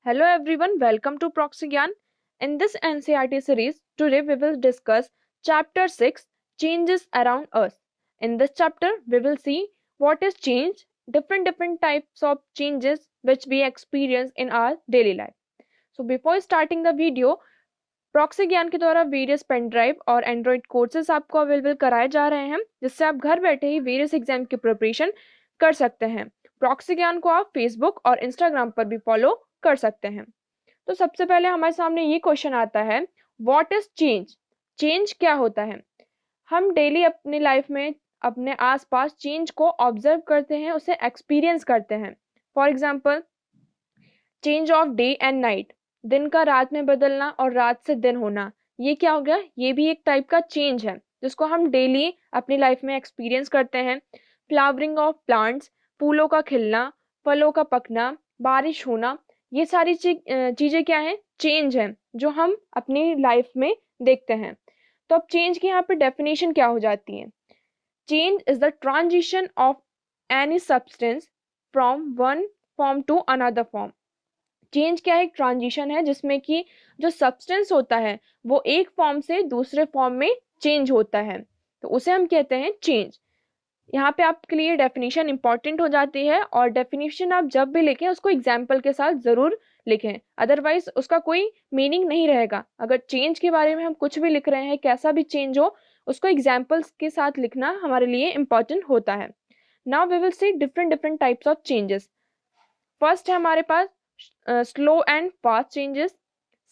Hello everyone, welcome to Proxigyan. In this NCERT series, today we will discuss Chapter 6 Changes Around Us. In this chapter, we will see what is change, different types of changes which we experience in our daily life. So before starting the video, Proxigyan के द्वारा various pen drive और Android courses आपको available कराए जा रहे हैं जिससे आप घर बैठे ही वेरियस एग्जाम की प्रिपरेशन कर सकते हैं। प्रॉक्सीज्ञान को आप फेसबुक और इंस्टाग्राम पर भी फॉलो कर सकते हैं। तो सबसे पहले हमारे सामने ये क्वेश्चन आता है, व्हाट इज चेंज? चेंज क्या होता है? हम डेली अपनी लाइफ में अपने आसपास चेंज को ऑब्जर्व करते हैं, उसे एक्सपीरियंस करते हैं। For example, change of day and night, दिन का रात में बदलना और रात से दिन होना, ये क्या हो गया? ये भी एक टाइप का चेंज है जिसको हम डेली अपनी लाइफ में एक्सपीरियंस करते हैं। फ्लावरिंग ऑफ प्लांट्स, फूलों का खिलना, फलों का पकना, बारिश होना, ये सारी चीजें क्या है? चेंज है जो हम अपनी लाइफ में देखते हैं। तो अब चेंज की यहाँ पे डेफिनेशन क्या हो जाती है? Change is the transition of any substance from one form to another form. Change क्या है? एक ट्रांजिशन है जिसमें कि जो सब्सटेंस होता है वो एक फॉर्म से दूसरे फॉर्म में चेंज होता है, तो उसे हम कहते हैं चेंज। यहाँ पे आपके लिए डेफिनेशन इंपॉर्टेंट हो जाती है और डेफिनेशन आप जब भी लिखें उसको एग्जाम्पल के साथ जरूर लिखें, अदरवाइज उसका कोई मीनिंग नहीं रहेगा। अगर चेंज के बारे में हम कुछ भी लिख रहे हैं, कैसा भी चेंज हो, उसको एग्जाम्पल्स के साथ लिखना हमारे लिए इंपॉर्टेंट होता है। Now we will see different types of changes. First है हमारे पास slow and fast changes.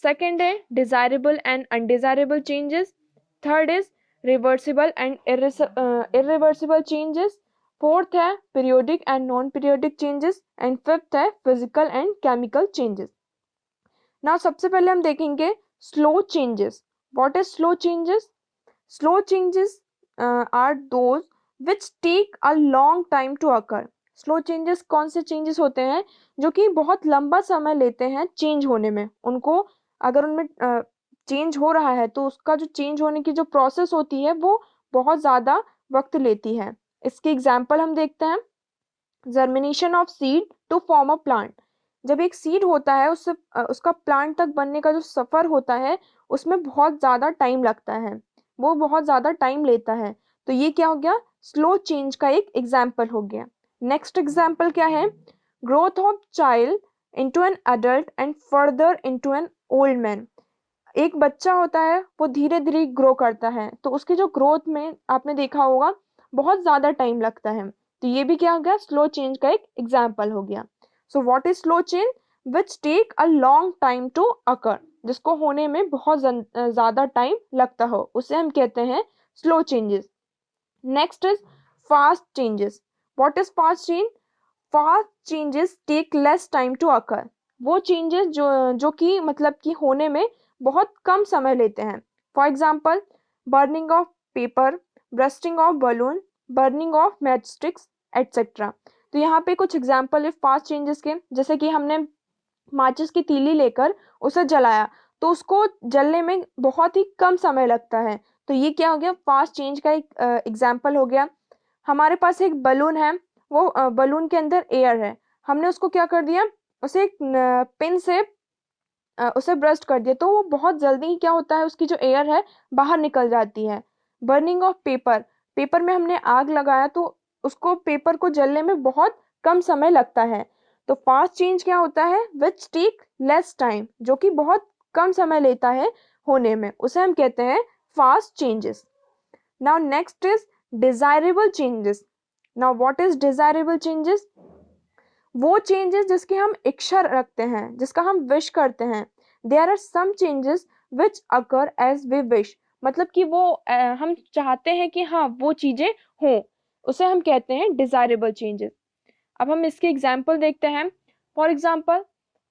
Second है desirable and undesirable changes. Third is reversible and irreversible changes. Fourth है periodic and non periodic changes and fifth है physical and chemical changes. Now सबसे पहले हम देखेंगे slow changes. What is slow changes? Slow changes are those which take a long time to occur. Slow changes कौन से changes होते हैं जो कि बहुत लंबा समय लेते हैं चेंज होने में। उनको अगर उनमें चेंज हो रहा है तो उसका जो चेंज होने की जो प्रोसेस होती है वो बहुत ज़्यादा वक्त लेती है। इसके एग्जाम्पल हम देखते हैं। Germination of seed to form a plant. जब एक सीड होता है उससे उसका प्लांट तक बनने का जो सफ़र होता है उसमें बहुत ज़्यादा टाइम लगता है, वो बहुत ज़्यादा टाइम लेता है। तो ये क्या हो गया? स्लो चेंज का एक एग्जाम्पल हो गया। नेक्स्ट एग्जाम्पल क्या है? Growth of child into an adult and further into an old man. एक बच्चा होता है वो धीरे धीरे ग्रो करता है, तो उसकी जो ग्रोथ में आपने देखा होगा बहुत ज़्यादा टाइम लगता है। तो ये भी क्या हो गया? स्लो चेंज का एक एग्जाम्पल हो गया। So what is slow change? Which take a long time to occur, जिसको होने में बहुत ज़्यादा टाइम लगता हो, उसे हम कहते हैं slow changes. Next is fast changes. What is fast change? Fast changes take less time to occur. वो चेंजेस जो कि मतलब कि होने में बहुत कम समय लेते हैं। For example, burning of paper, bursting of balloon, burning of match sticks etcetera. तो यहाँ पे कुछ एग्जाम्पल है फास्ट चेंजेस के, जैसे कि हमने माचिस की तीली लेकर उसे जलाया तो उसको जलने में बहुत ही कम समय लगता है। तो ये क्या हो गया? फास्ट चेंज का एक एग्जाम्पल हो गया। हमारे पास एक बलून है, वो बलून के अंदर एयर है, हमने उसको क्या कर दिया? उसे एक पिन से उसे ब्रस्ट कर दिया तो वो बहुत जल्दी ही क्या होता है, उसकी जो एयर है बाहर निकल जाती है। बर्निंग ऑफ पेपर, पेपर में हमने आग लगाया तो उसको पेपर को जलने में बहुत कम समय लगता है। तो फास्ट चेंज क्या होता है? विच टेक लेस टाइम, जो कि बहुत कम समय लेता है होने में, उसे हम कहते हैं fast changes. Now next is desirable changes. Now what is desirable changes? वो चेंजेस जिसकी हम इच्छा रखते हैं, जिसका हम विश करते हैं। There are some changes which occur as we wish, मतलब कि वो हम चाहते हैं कि हाँ वो चीज़ें हों, उसे हम कहते हैं डिजायरेबल चेंजेस। अब हम इसके एग्जाम्पल देखते हैं। For example,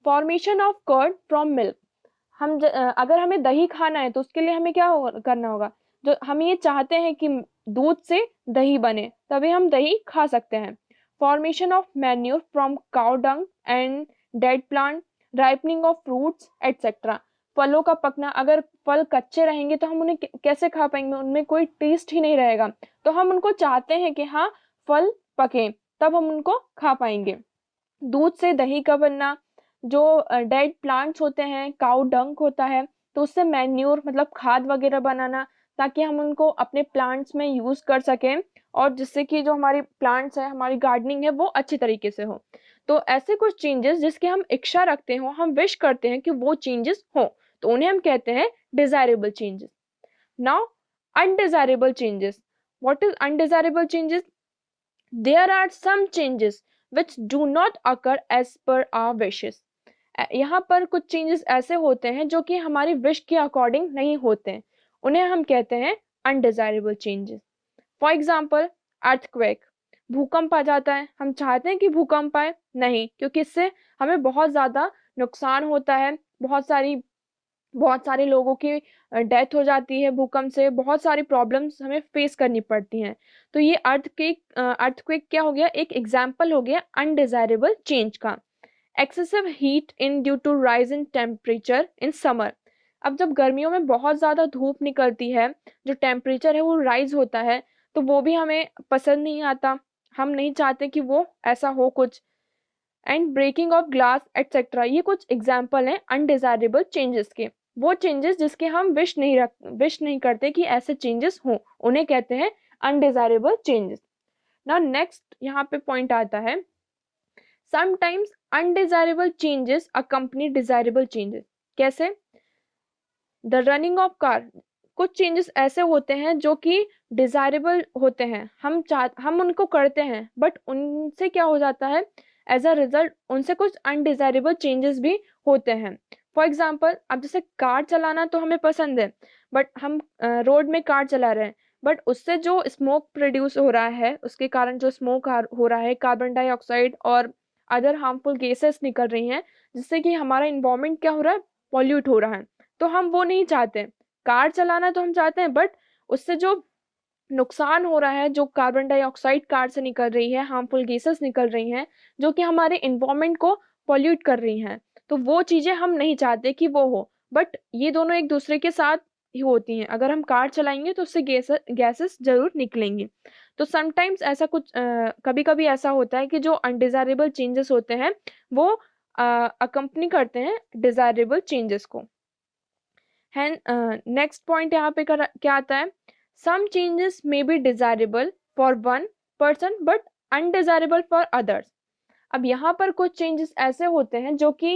formation of curd from milk. अगर हमें दही खाना है तो उसके लिए हमें क्या करना होगा? जो हम ये चाहते हैं कि दूध से दही बने, तभी हम दही खा सकते हैं। Formation of manure from cow dung and dead plant, ripening of fruits etcetera. फलों का पकना, अगर फल कच्चे रहेंगे तो हम उन्हें कैसे खा पाएंगे? उनमें कोई टेस्ट ही नहीं रहेगा। तो हम उनको चाहते हैं कि हाँ फल पके, तब हम उनको खा पाएंगे। दूध से दही का बनना, जो डेड प्लांट्स होते हैं, काऊ डंक होता है, तो उससे मैन्योर मतलब खाद वगैरह बनाना, ताकि हम उनको अपने प्लांट्स में यूज कर सकें, और जिससे कि जो हमारी प्लांट्स है, हमारी गार्डनिंग है, वो अच्छी तरीके से हो। तो ऐसे कुछ चेंजेस जिसकी हम इच्छा रखते हो, हम विश करते हैं कि वो चेंजेस हो, तो उन्हें हम कहते हैं desirable changes. Now undesirable changes. What is undesirable changes? There are some changes which do not occur as per our wishes. यहाँ पर कुछ चेंजेस ऐसे होते हैं जो कि हमारी विश के अकॉर्डिंग नहीं होते हैं, उन्हें हम कहते हैं undesirable changes. For example, earthquake, भूकंप आ जाता है, हम चाहते हैं कि भूकंप आए, नहीं, क्योंकि इससे हमें बहुत ज्यादा नुकसान होता है, बहुत सारे लोगों की डेथ हो जाती है भूकंप से, बहुत सारी प्रॉब्लम्स हमें फेस करनी पड़ती हैं। तो ये अर्थक्वेक क्या हो गया, एक एग्जाम्पल हो गया अनडिजायरेबल चेंज का। Excessive heat in due to rise in temperature in summer. अब जब गर्मियों में बहुत ज़्यादा धूप निकलती है, जो टेम्परेचर है वो राइज होता है, तो वो भी हमें पसंद नहीं आता, हम नहीं चाहते कि वो ऐसा हो कुछ। And breaking of glass etcetera, ये कुछ एग्जाम्पल हैं अनडिजायरेबल चेंजेस के। वो चेंजेस जिसके हम विश नहीं करते कि ऐसे चेंजेस हों, उन्हें कहते हैं अनडिजायरेबल चेंजेस। नाउ नेक्स्ट यहाँ पे पॉइंट आता है, sometimes undesirable changes accompany desirable changes. कैसे? द रनिंग ऑफ कार, कुछ चेंजेस ऐसे होते हैं जो कि डिजायरेबल होते हैं, हम उनको करते हैं, बट उनसे क्या हो जाता है, एज अ रिजल्ट उनसे कुछ अनडिजायरेबल चेंजेस भी होते हैं। फॉर एग्जाम्पल, अब जैसे कार चलाना तो हमें पसंद है, बट हम रोड में कार चला रहे हैं, बट उससे जो स्मोक प्रोड्यूस हो रहा है, उसके कारण जो स्मोक हो रहा है, कार्बन डाइऑक्साइड और अदर हार्मफुल गैसेस निकल रही हैं, जिससे कि हमारा इन्वायरमेंट क्या हो रहा है, पॉल्यूट हो रहा है। तो हम वो नहीं चाहते। कार चलाना तो हम चाहते हैं, बट उससे जो नुकसान हो रहा है, जो कार्बन डाइऑक्साइड कार से निकल रही है, हार्मफुल गैसेस निकल रही हैं, जो कि हमारे इन्वायरमेंट को पॉल्यूट कर रही हैं, तो वो चीजें हम नहीं चाहते कि वो हो। बट ये दोनों एक दूसरे के साथ ही होती हैं, अगर हम कार चलाएंगे तो उससे गैसेस जरूर निकलेंगी। तो समटाइम्स ऐसा कुछ कभी कभी ऐसा होता है कि जो अनडिजायरेबल चेंजेस होते हैं वो अकम्पनी करते हैं डिजायरेबल चेंजेस को। है नेक्स्ट पॉइंट यहाँ पे क्या आता है, some changes may be desirable for one person but undesirable for others. अब यहाँ पर कुछ चेंजेस ऐसे होते हैं जो कि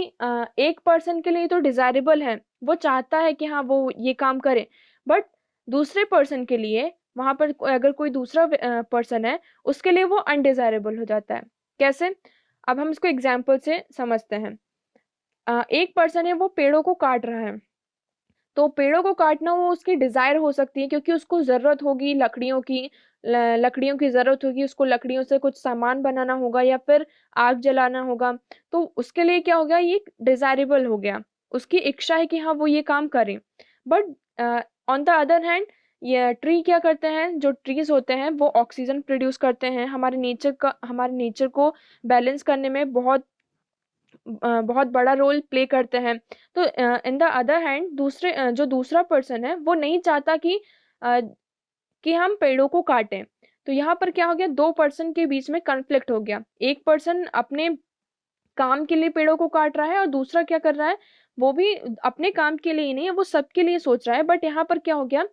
एक पर्सन के लिए तो डिजायरेबल है, वो चाहता है कि हाँ वो ये काम करे, बट दूसरे पर्सन के लिए, वहां पर अगर कोई दूसरा पर्सन है, उसके लिए वो अनडिजायरेबल हो जाता है। कैसे? अब हम इसको एग्जाम्पल से समझते हैं। एक पर्सन है, वो पेड़ों को काट रहा है, तो पेड़ों को काटना वो उसकी डिजायर हो सकती है, क्योंकि उसको जरूरत होगी लकड़ियों की, लकड़ियों की जरूरत होगी उसको, लकड़ियों से कुछ सामान बनाना होगा या फिर आग जलाना होगा। तो उसके लिए क्या हो गया, ये डिजायरेबल हो गया, उसकी इच्छा है कि हाँ वो ये काम करें। But on the other hand, ये ट्री क्या करते हैं, जो ट्रीज होते हैं वो ऑक्सीजन प्रोड्यूस करते हैं, हमारे नेचर को बैलेंस करने में बहुत बड़ा रोल प्ले करते हैं। तो इन द अदर हैंड, जो दूसरा पर्सन है, वो नहीं चाहता कि हम पेड़ों को काटें। तो यहाँ पर क्या हो गया, दो पर्सन के बीच में कन्फ्लिक्ट हो गया। एक पर्सन अपने काम के लिए पेड़ों को काट रहा है, और दूसरा क्या कर रहा है, वो भी अपने काम के लिए ही नहीं है, वो सबके लिए सोच रहा है। बट यहाँ पर क्या हो गया,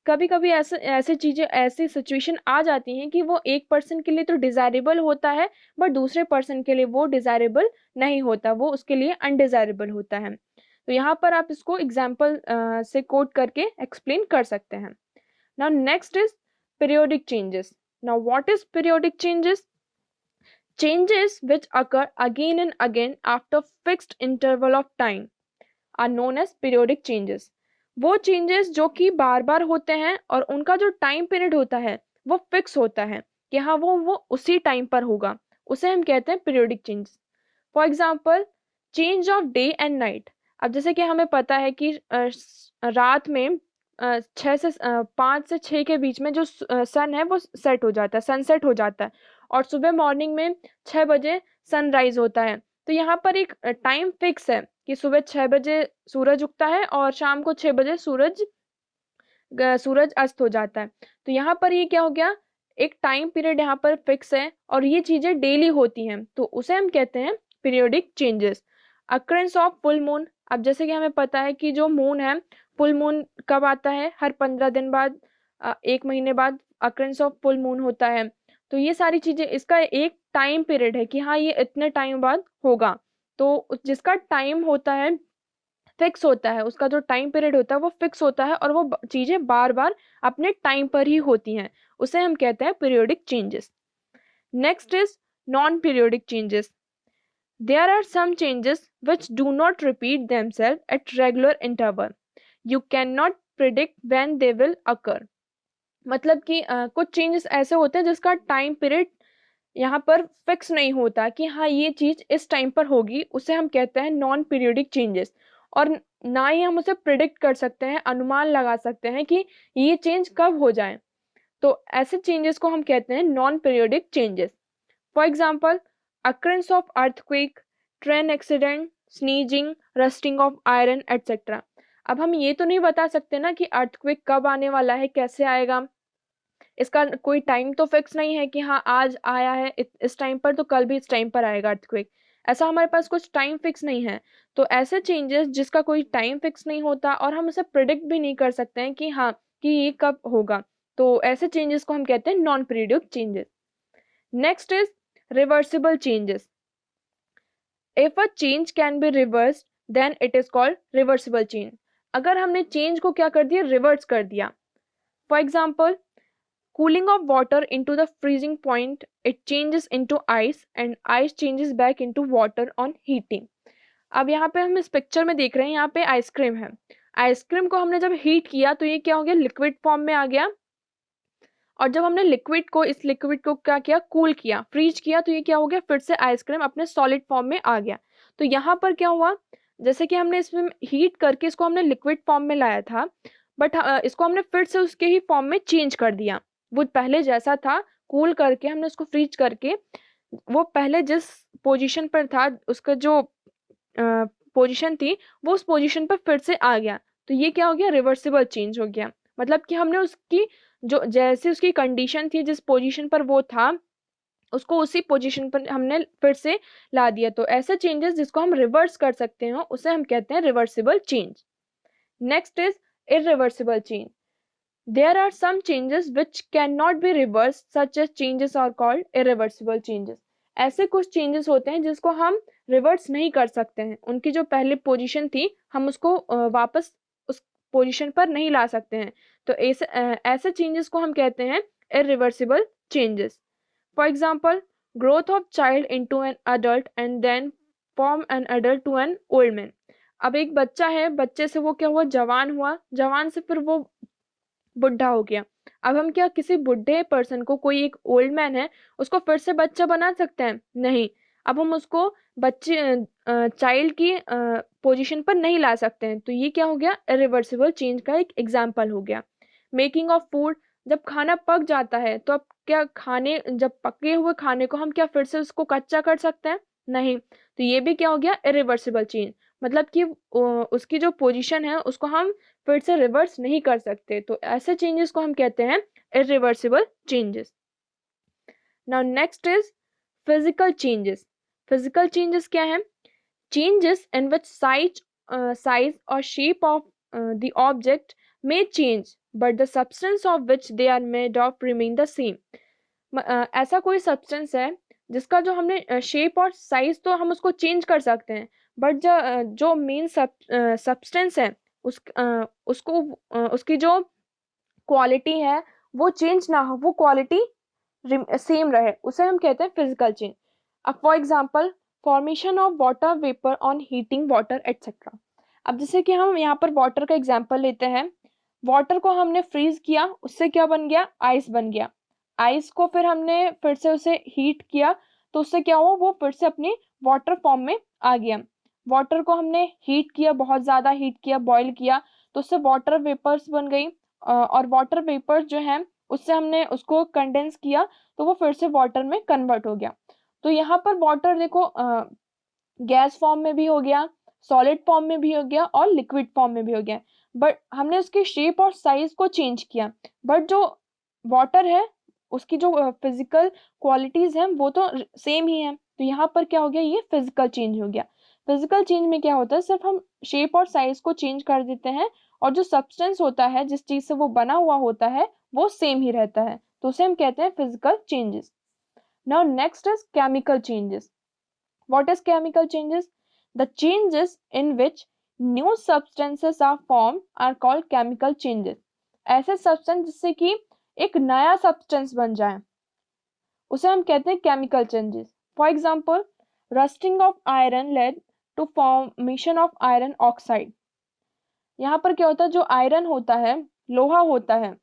कभी कभी ऐसे चीजें, ऐसी सिचुएशन आ जाती हैं कि वो एक पर्सन के लिए तो डिजायरेबल होता है, बट दूसरे पर्सन के लिए वो डिजायरेबल नहीं होता, वो उसके लिए अनडिजायरेबल होता है। तो यहाँ पर आप इसको एग्जाम्पल से कोट करके एक्सप्लेन कर सकते हैं। Now next is periodic changes. Now what is periodic changes? Changes which occur again and again after fixed interval of time are known as periodic changes. वो चेंजेस जो कि बार बार होते हैं और उनका जो टाइम पीरियड होता है वो फिक्स होता है, कि हाँ वो उसी टाइम पर होगा, उसे हम कहते हैं periodic changes. For example, change of day and night. अब जैसे कि हमें पता है कि रात में 5 से 6 के बीच में जो सन है वो सेट हो जाता है, सनसेट हो जाता है, और सुबह मॉर्निंग में 6 बजे सनराइज होता है। तो यहाँ पर एक टाइम फिक्स है कि सुबह 6 बजे सूरज उगता है और शाम को 6 बजे सूरज अस्त हो जाता है। तो यहाँ पर ये क्या हो गया, एक टाइम पीरियड यहाँ पर फिक्स है और ये चीजें डेली होती हैं, तो उसे हम कहते हैं periodic changes. Occurrence of full moon, अब जैसे कि हमें पता है कि जो मून है, फुल मून कब आता है, हर 15 दिन बाद, 1 महीने बाद अक्रेंस ऑफ फुल मून होता है। तो ये सारी चीजें, इसका एक टाइम पीरियड है कि हाँ ये इतने टाइम बाद होगा। तो जिसका टाइम होता है फिक्स होता है, उसका जो टाइम पीरियड होता है वो फिक्स होता है, और वो चीजें बार बार अपने टाइम पर ही होती हैं, उसे हम कहते हैं periodic changes. Next is non periodic changes. There are some changes which do not repeat themselves at regular interval. You cannot predict when they will occur. मतलब कि कुछ चेंजेस ऐसे होते हैं जिसका टाइम पीरियड यहाँ पर फिक्स नहीं होता कि हाँ ये चीज इस टाइम पर होगी, उसे हम कहते हैं नॉन पीरियोडिक चेंजेस। और ना ही हम उसे प्रिडिक्ट कर सकते हैं, अनुमान लगा सकते हैं कि ये चेंज कब हो जाए। तो ऐसे चेंजेस को हम कहते हैं non periodic changes. For example, occurrence of earthquake, train accident, sneezing, rusting of iron, etc. अब हम ये तो नहीं बता सकते ना कि अर्थक्वेक कब आने वाला है, कैसे आएगा, इसका कोई टाइम तो फिक्स नहीं है कि हाँ आज आया है इस टाइम पर तो कल भी इस टाइम पर आएगा अर्थक्वेक, ऐसा हमारे पास कुछ टाइम फिक्स नहीं है। तो ऐसे चेंजेस जिसका कोई टाइम फिक्स नहीं होता और हम उसे प्रिडिक्ट भी नहीं कर सकते हैं कि हाँ कि ये कब होगा, तो ऐसे चेंजेस को हम कहते हैं non periodic changes. Next is reversible changes. If a change can be reversed, then it is called reversible change. अगर हमने चेंज को क्या कर दिया, रिवर्स कर दिया। For example, cooling of water into the freezing point, it changes into ice and ice changes back into water on heating. अब यहाँ पे हम इस पिक्चर में देख रहे हैं, यहाँ पे आइसक्रीम है, आइसक्रीम को हमने जब हीट किया तो ये क्या हो गया, लिक्विड फॉर्म में आ गया, और जब हमने लिक्विड को, इस लिक्विड को क्या किया, कूल किया, फ्रीज किया, तो ये क्या हो गया, फिर से आइसक्रीम अपने सॉलिड फॉर्म में आ गया। तो यहाँ पर क्या हुआ, जैसे कि हमने इसमें हीट करके इसको हमने लिक्विड फॉर्म में लाया था, बट इसको हमने फिर से उसके ही फॉर्म में चेंज कर दिया। वो पहले जैसा था, कूल करके हमने उसको फ्रीज करके, वो पहले जिस पोजीशन पर था, उसका जो पोजीशन थी, वो उस पोजीशन पर फिर से आ गया। तो ये क्या हो गया, रिवर्सिबल चेंज हो गया। मतलब कि हमने उसकी जो जैसे उसकी कंडीशन थी, जिस पोजीशन पर वो था, उसको उसी पोजीशन पर हमने फिर से ला दिया। तो ऐसे चेंजेस जिसको हम रिवर्स कर सकते हो उसे हम कहते हैं reversible change. Next is irreversible change. There are some changes which cannot be reversed, such as changes are called irreversible changes. ऐसे कुछ चेंजेस होते हैं जिसको हम रिवर्स नहीं कर सकते हैं, उनकी जो पहले पोजीशन थी हम उसको वापस उस पोजीशन पर नहीं ला सकते हैं। तो ऐसे चेंजेस को हम कहते हैं irreversible changes. For example, growth of child into an adult and then from an adult to an old man. अब एक बच्चा है, बच्चे से वो क्या हुआ, जवान हुआ, जवान से फिर वो बुढ़ा हो गया। अब हम क्या किसी बुढ़े पर्सन को, कोई एक ओल्ड मैन है, उसको फिर से बच्चा बना सकते हैं? नहीं। अब हम उसको बच्चे चाइल्ड की पोजीशन पर नहीं ला सकते हैं। तो ये क्या हो गया, इरिवर्सिबल चेंज का एक एग्जाम्पल हो गया। मेकिंग ऑफ फूड, जब खाना पक जाता है तो अब क्या, खाने जब पके हुए खाने को हम क्या फिर से उसको कच्चा कर सकते हैं? नहीं। तो ये भी क्या हो गया, इरिवर्सिबल चेंज। मतलब कि उसकी जो पोजीशन है उसको हम फिर से रिवर्स नहीं कर सकते। तो ऐसे चेंजेस को हम कहते हैं irreversible changes. Now next is physical changes. Physical changes क्या है, चेंजेस इन विच साइज और shape of the object may change but the substance of which they are made of remain the same. ऐसा कोई substance है जिसका जो हमने shape और साइज तो हम उसको चेंज कर सकते हैं, बट जो मेन सब्सटेंस है उसको उसकी जो क्वालिटी है वो चेंज ना हो, वो क्वालिटी सेम रहे, उसे हम कहते हैं फिजिकल चेंज। अब for example, formation of water vapour on heating water etcetera. अब जैसे कि हम यहाँ पर वाटर का एग्जांपल लेते हैं, वाटर को हमने फ्रीज किया, उससे क्या बन गया, आइस बन गया। आइस को फिर हमने फिर से उसे हीट किया, तो उससे क्या हुआ, वो फिर से अपनी वाटर फॉर्म में आ गया। वाटर को हमने हीट किया, बहुत ज़्यादा हीट किया, बॉईल किया, तो उससे वाटर वेपर्स बन गई, और वाटर वेपर्स जो है उससे हमने उसको कंडेंस किया, तो वो फिर से वाटर में कन्वर्ट हो गया। तो यहाँ पर वाटर देखो गैस फॉर्म में भी हो गया, सॉलिड फॉर्म में भी हो गया, और लिक्विड फॉर्म में भी हो गया। बट हमने उसकी शेप और साइज को चेंज किया, बट जो वाटर है उसकी जो फिजिकल क्वालिटीज हैं वो तो सेम ही है। तो यहाँ पर क्या हो गया, ये फिजिकल चेंज हो गया। फिजिकल चेंज में क्या होता है, सिर्फ हम शेप और साइज को चेंज कर देते हैं और जो सब्सटेंस होता है, जिस चीज से वो बना हुआ होता है, वो सेम ही रहता है, तो उसे हम कहते हैं physical changes. Now next is chemical changes. What is chemical changes? The changes in which new substances are form are called chemical changes. ऐसे सब्सटेंस जिससे कि एक नया सब्सटेंस बन जाए, उसे हम कहते हैं chemical changes. For example, rusting of iron led to formation of iron oxide. यहाँ पर क्या होता है, जो आयरन होता है, लोहा होता है,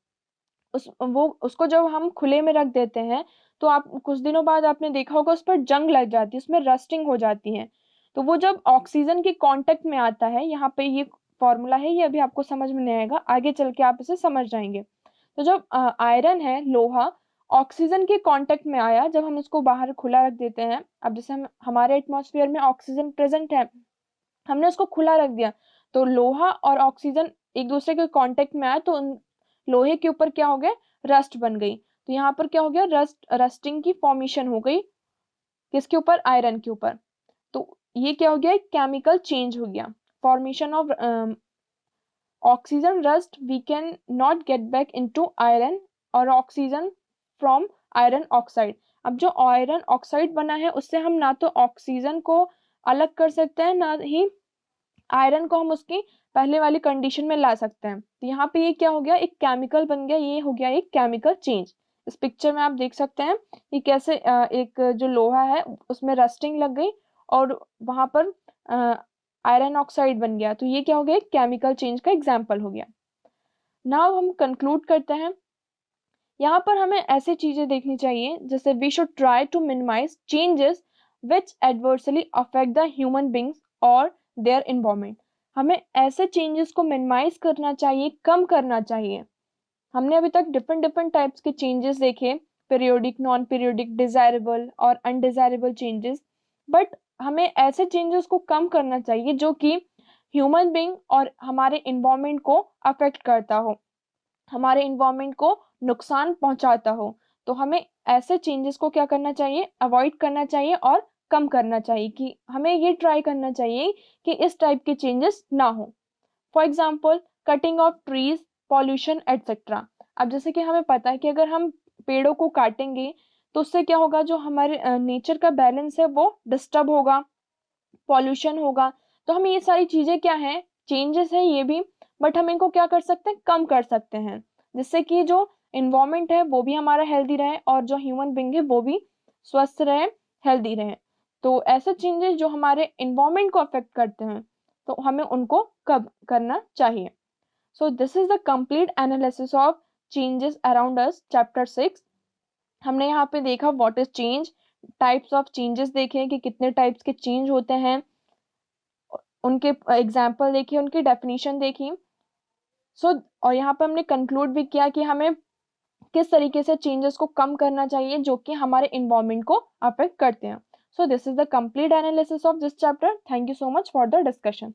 उसको जब हम खुले में रख देते हैं तो आप कुछ दिनों बाद आपने देखा होगा उस पर जंग लग जाती है, उसमें रस्टिंग हो जाती है। तो वो जब ऑक्सीजन के कांटेक्ट में आता है, यहाँ पे ये फॉर्मूला है, ये अभी आपको समझ में नहीं आएगा, आगे चल के आप इसे समझ जाएंगे। तो जब आयरन है, लोहा, ऑक्सीजन के कांटेक्ट में आया, जब हम इसको बाहर खुला रख देते हैं, अब जैसे हमारे एटमॉस्फेयर में ऑक्सीजन प्रेजेंट है, हमने उसको खुला रख दिया, तो लोहा और ऑक्सीजन एक दूसरे के कांटेक्ट में आया, तो लोहे के ऊपर क्या हो गया, रस्ट बन गई। तो यहाँ पर क्या हो गया, रस्टिंग की फॉर्मेशन हो गई, किसके ऊपर, आयरन के ऊपर। तो ये क्या हो गया, केमिकल चेंज हो गया, formation of oxygen rust we can not get back into iron और ऑक्सीजन फ्रॉम आयरन ऑक्साइड। अब जो आयरन ऑक्साइड बना है उससे हम ना तो ऑक्सीजन को अलग कर सकते हैं, ना ही आयरन को हम उसकी पहले वाली कंडीशन में ला सकते हैं। तो यहाँ पे ये क्या हो गया, एक केमिकल बन गया, ये हो गया एक केमिकल चेंज। इस पिक्चर में आप देख सकते हैं कि कैसे एक जो लोहा है उसमें रस्टिंग लग गई और वहां पर आयरन ऑक्साइड बन गया, तो ये क्या हो गया, केमिकल चेंज का एग्जाम्पल हो गया। नाउ हम कंक्लूड करते हैं। यहाँ पर हमें ऐसी चीजें देखनी चाहिए, जैसे we should try to minimize changes which adversely affect the human beings और देयर इन्वायरमेंट। हमें ऐसे चेंजेस को मिनिमाइज करना चाहिए, कम करना चाहिए। हमने अभी तक डिफरेंट डिफरेंट टाइप्स के चेंजेस देखे, पीरियोडिक, नॉन पीरियोडिक, डिजायरेबल और अनडिजायरेबल चेंजेस, बट हमें ऐसे चेंजेस को कम करना चाहिए जो कि ह्यूमन बींग और हमारे इन्वायरमेंट को अफेक्ट करता हो, हमारे इन्वायरमेंट को नुकसान पहुंचाता हो। तो हमें ऐसे चेंजेस को क्या करना चाहिए, अवॉइड करना चाहिए और कम करना चाहिए, कि हमें ये ट्राई करना चाहिए कि इस टाइप के चेंजेस ना हो। For example, cutting of trees, pollution etcetera. अब जैसे कि हमें पता है कि अगर हम पेड़ों को काटेंगे तो उससे क्या होगा, जो हमारे नेचर का बैलेंस है वो डिस्टर्ब होगा, पॉल्यूशन होगा। तो हमें ये सारी चीजें क्या है, चेंजेस है ये भी, बट हम इनको क्या कर सकते हैं, कम कर सकते हैं, जिससे कि जो इन्वायरमेंट है वो भी हमारा हेल्दी रहे और जो ह्यूमन बींग है वो भी स्वस्थ रहे, हेल्दी रहे। तो ऐसे चेंजेस जो हमारे इन्वायरमेंट को अफेक्ट करते हैं, तो हमें उनको कब करना चाहिए। So this is the complete analysis of changes around us, chapter 6। हमने यहाँ पे देखा what is change, types of changes देखे कि कितने टाइप्स के चेंज होते हैं, उनके एग्जाम्पल देखिए, उनकी डेफिनेशन देखी। और यहाँ पे हमने कंक्लूड भी किया कि हमें किस तरीके से चेंजेस को कम करना चाहिए जो कि हमारे इन्वायरमेंट को अफेक्ट करते हैं। So this is the complete analysis of this chapter. Thank you so much for the discussion.